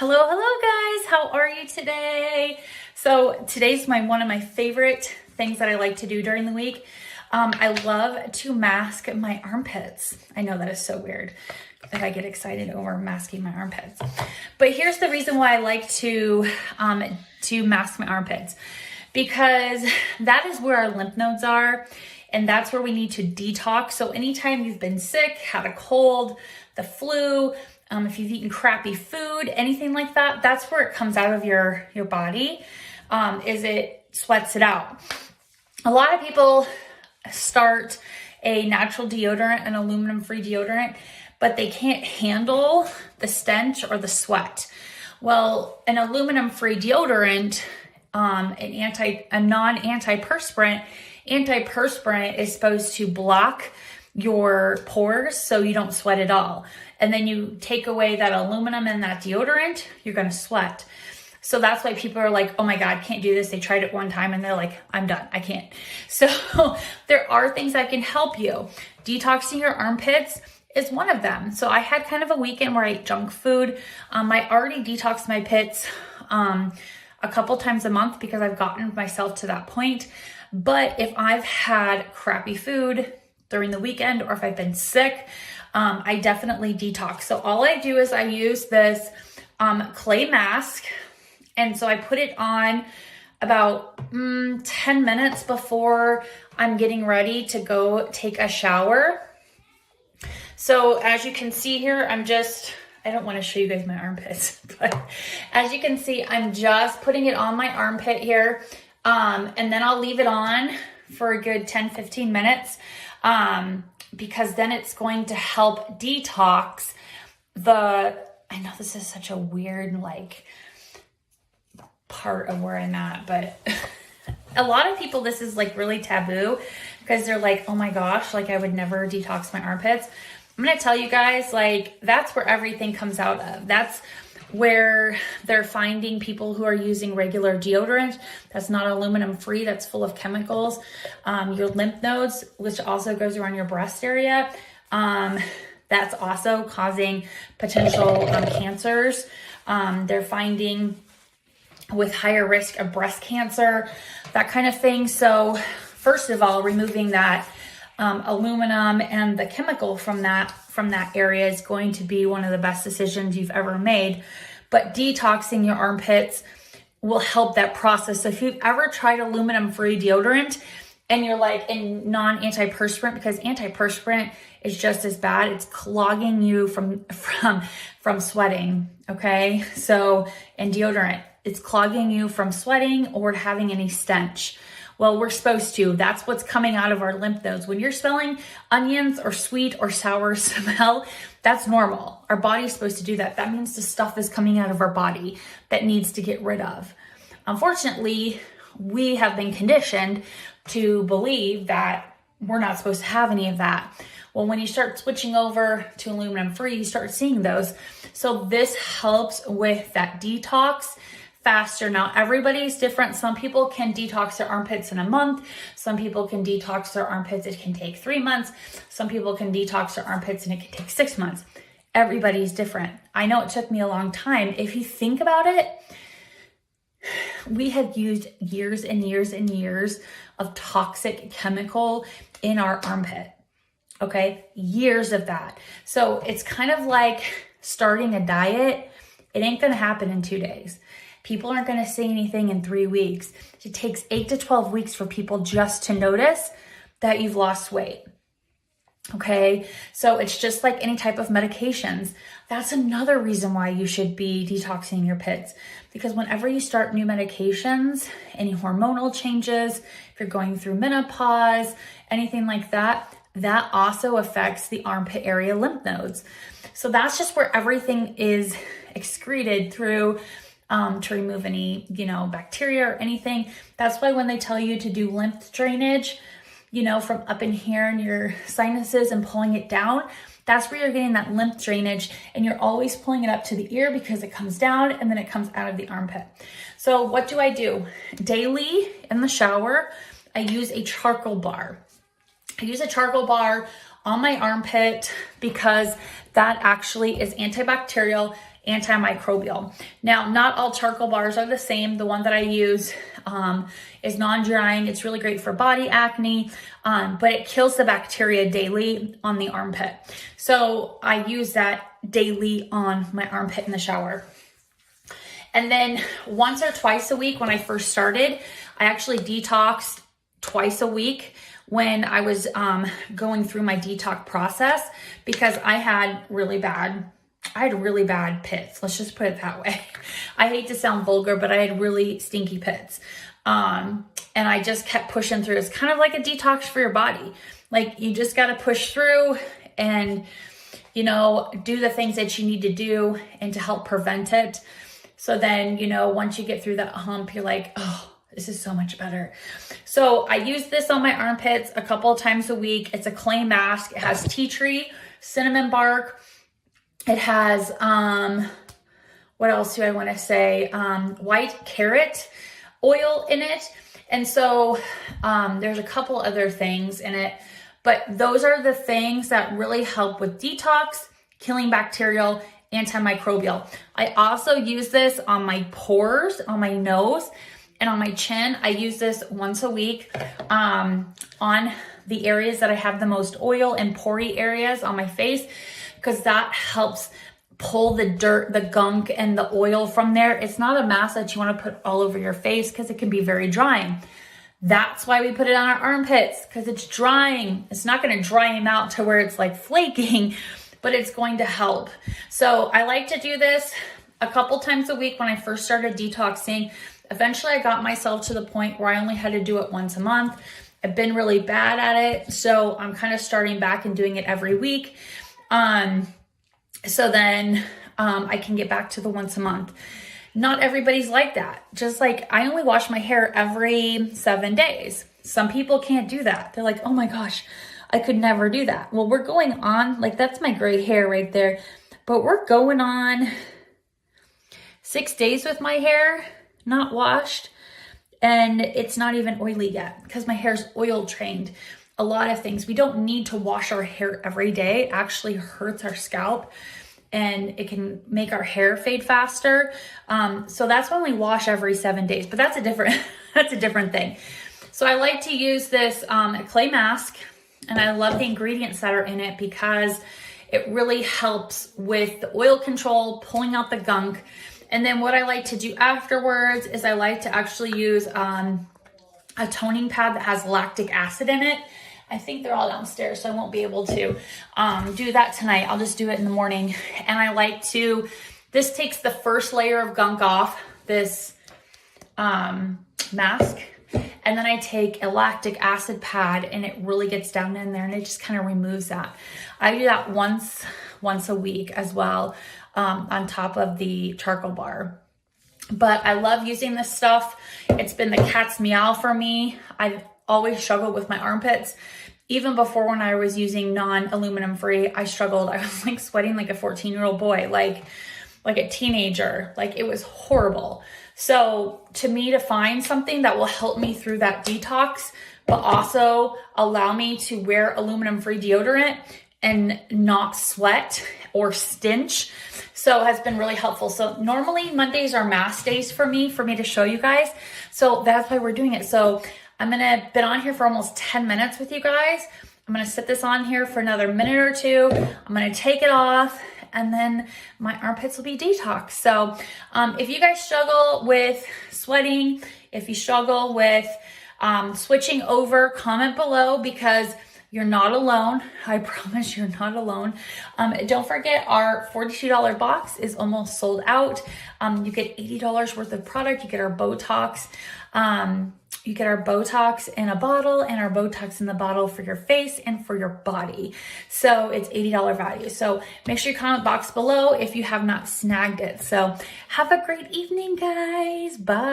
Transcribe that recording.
Hello, hello guys. How are you today? So today's one of my favorite things that I like to do during the week. I love to mask my armpits. I know that is so weird that I get excited over masking my armpits. But here's the reason why I like to mask my armpits. Because that is where our lymph nodes are, and that's where we need to detox. So anytime you've been sick, had a cold, the flu, if you've eaten crappy food, anything like that, that's where it comes out of your body, is it sweats it out. A lot of people start a natural deodorant, an aluminum-free deodorant, but they can't handle the stench or the sweat. Well, an aluminum-free deodorant, a non-antiperspirant, antiperspirant is supposed to block your pores so you don't sweat at all. And then you take away that aluminum in that deodorant, you're gonna sweat. So that's why people are like, oh my God, can't do this. They tried it one time and they're like, I'm done, I can't. So there are things that can help you. Detoxing your armpits is one of them. So I had kind of a weekend where I ate junk food. I already detoxed my pits a couple times a month because I've gotten myself to that point. But if I've had crappy food during the weekend or if I've been sick, I definitely detox. So all I do is I use this clay mask. And so I put it on about 10 minutes before I'm getting ready to go take a shower. So as you can see here, I don't want to show you guys my armpits, but as you can see, I'm just putting it on my armpit here. And then I'll leave it on for a good 10-15 minutes. Because then it's going to help detox I know this is such a weird part of where I'm at, but a lot of people, this is really taboo because they're like, oh my gosh, I would never detox my armpits. I'm going to tell you guys, that's where everything comes out of. That's where they're finding people who are using regular deodorant that's not aluminum free, that's full of chemicals. Your lymph nodes, which also goes around your breast area, that's also causing potential cancers. They're finding with higher risk of breast cancer, that kind of thing. So first of all, removing that aluminum and the chemical from that area is going to be one of the best decisions you've ever made. But detoxing your armpits will help that process. So if you've ever tried aluminum-free deodorant and you're in non-antiperspirant, because antiperspirant is just as bad, it's clogging you from sweating, okay? So, and deodorant, it's clogging you from sweating or having any stench. Well, we're supposed to. That's what's coming out of our lymph nodes. When you're smelling onions or sweet or sour smell, that's normal. Our body's supposed to do that. That means the stuff is coming out of our body that needs to get rid of. Unfortunately, we have been conditioned to believe that we're not supposed to have any of that. Well, when you start switching over to aluminum free, you start seeing those. So this helps with that detox faster. Now, everybody's different. Some people can detox their armpits in a month. Some people can detox their armpits. It can take 3 months. Some people can detox their armpits and it can take 6 months. Everybody's different. I know it took me a long time. If you think about it, we have used years and years and years of toxic chemical in our armpit. Okay, years of that. So it's kind of like starting a diet. It ain't going to happen in 2 days. People aren't going to say anything in 3 weeks. It takes 8 to 12 weeks for people just to notice that you've lost weight. Okay, so it's just like any type of medications. That's another reason why you should be detoxing your pits. Because whenever you start new medications, any hormonal changes, if you're going through menopause, anything like that, that also affects the armpit area lymph nodes. So that's just where everything is excreted through to remove any, bacteria or anything. That's why when they tell you to do lymph drainage, from up in here in your sinuses and pulling it down, that's where you're getting that lymph drainage, and you're always pulling it up to the ear because it comes down and then it comes out of the armpit. So what do I do? Daily in the shower, I use a charcoal bar. I use a charcoal bar on my armpit because that actually is antibacterial. antimicrobial. Now, not all charcoal bars are the same. The one that I use is non-drying. It's really great for body acne, but it kills the bacteria daily on the armpit. So I use that daily on my armpit in the shower. And then once or twice a week when I first started, I actually detoxed twice a week when I was going through my detox process, because I had really bad pits. Let's just put it that way. I hate to sound vulgar, but I had really stinky pits. And I just kept pushing through. It's kind of like a detox for your body. Like, you just got to push through and, you know, do the things that you need to do and to help prevent it. So then, you know, once you get through that hump, you're like, oh, this is so much better. So I use this on my armpits a couple of times a week. It's a clay mask. It has tea tree, cinnamon bark. It has, what else do I want to say? White carrot oil in it. And so there's a couple other things in it, but those are the things that really help with detox, killing bacterial, antimicrobial. I also use this on my pores, on my nose, and on my chin. I use this once a week on the areas that I have the most oil and pory areas on my face, because that helps pull the dirt, the gunk, and the oil from there. It's not a mask that you want to put all over your face because it can be very drying. That's why we put it on our armpits, because it's drying. It's not going to dry them out to where it's like flaking, but it's going to help. So I like to do this a couple times a week when I first started detoxing. Eventually I got myself to the point where I only had to do it once a month. I've been really bad at it, so I'm kind of starting back and doing it every week. So then I can get back to the once a month. Not everybody's like that. Just like I only wash my hair every 7 days. Some people can't do that. They're like, oh my gosh, I could never do that. Well, we're going on, like that's my gray hair right there, but we're going on 6 days with my hair not washed, and it's not even oily yet because my hair's oil trained. A lot of things, we don't need to wash our hair every day. It actually hurts our scalp and it can make our hair fade faster. So that's when we wash every 7 days, but that's a different thing. So I like to use this clay mask, and I love the ingredients that are in it because it really helps with the oil control, pulling out the gunk. And then what I like to do afterwards is I like to actually use a toning pad that has lactic acid in it. I think they're all downstairs, so I won't be able to do that tonight. I'll just do it in the morning. And I like to, this takes the first layer of gunk off, this mask. And then I take a lactic acid pad and it really gets down in there and it just kind of removes that. I do that once a week as well, on top of the charcoal bar. But I love using this stuff. It's been the cat's meow for me. I've always struggled with my armpits. Even before, when I was using non-aluminum free, I struggled. I was like sweating like a 14-year-old boy, like a teenager. Like, it was horrible. So to me, to find something that will help me through that detox, but also allow me to wear aluminum free deodorant and not sweat or stench, so has been really helpful. So normally Mondays are mask days for me to show you guys. So that's why we're doing it. So I'm been on here for almost 10 minutes with you guys. I'm gonna sit this on here for another minute or two. I'm gonna take it off, and then my armpits will be detoxed. So if you guys struggle with sweating, if you struggle with switching over, comment below, because you're not alone. I promise you're not alone. Don't forget, our $42 box is almost sold out. You get $80 worth of product. You get our Botox. You get our Botox in a bottle and our Botox in the bottle for your face and for your body. So it's $80 value. So make sure you comment box below if you have not snagged it. So have a great evening, guys. Bye.